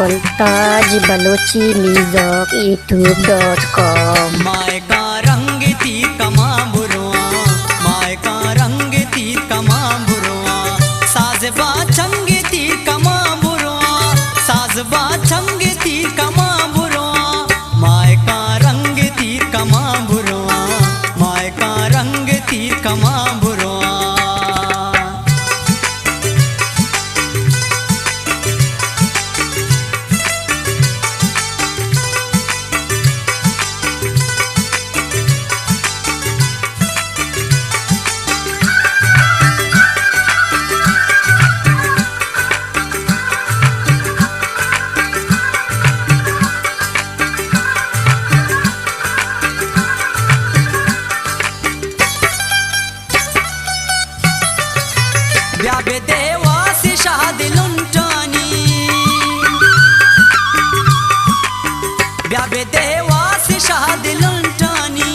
मुल्ताज Balochi music youtube.com। माय का रंग तीर कमा बुरुआ, माय का रंग तीर कमा बुरुआ, साजबा चंग तीर कमा बुरुआ, साजबा चंग तीर कमा बुरुआ, माय का रंग तीर कमा बुरुआ, माय का रंग तीर कमा बुरुआ। ब्याबे देवास शाद लुंटानी, ब्याबे देवास शाद लुंटानी,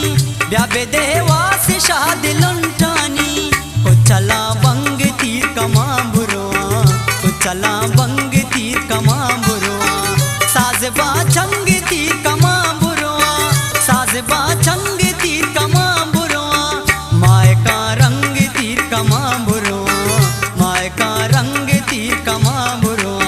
ब्याबे देवास शाद लुंटानी। को चला बंग तीर कमा बुरुआ, को चला बंग तीर कमा बुरुआ, साजबा चंग तीर कमा बुरुआ, साजबा चंग तीर कमा बुरुआ, माय का रंग तीर कमा बुरुआ, माय का रंग तीर कमा बुरुआ।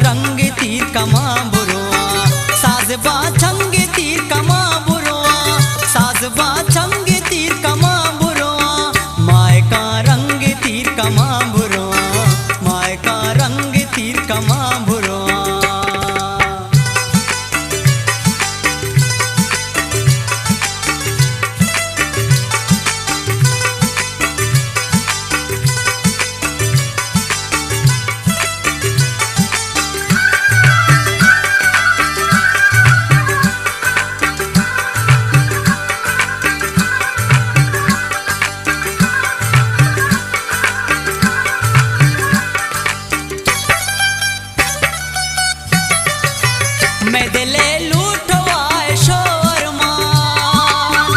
रंग तीर कमा बुरुआ, साजबा चंग तीर कमा बुरुआ, साजबा चंग तीर कमा बुरुआ, माय का रंग तीर कमा बुरुआ, माय का रंग तीर कमा बुरुआ। मैं दिले लूटवाए शोर मान,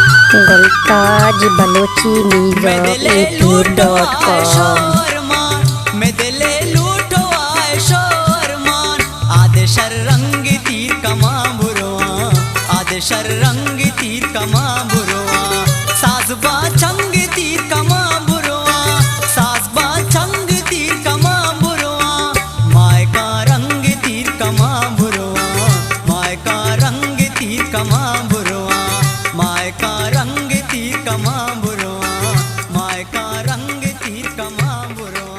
मुल्ताज बलोची म्यूजिक youtube.com। मैं दिले लूटवाए शोर मान, आधे शर रंग तीर कमा बुरुआ, आधे शर रंग तीर कमा बुरुआ, साजबा चंग तीर कमा बुरुआ, साजबा चंग तीर कमा बुरुआ, माय का रंग तीर कमा बुरुआ, माय का रंग तीर कमा बुरुआ, माय का रंग तीर कमा बुरुआ, माय का रंग तीर कमा बुरुआ।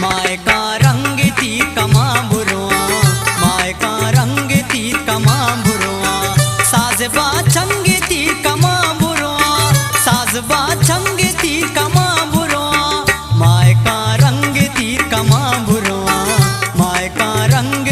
माय का रंग तीर कमा बुरुआ, माय का रंग तीर कमा बुरुआ, साजबा चंग तीर कमा बुरुआ, साजबा चंग तीर कमा बुरुआ, माय का रंग तीर कमा बुरुआ, माय का रंग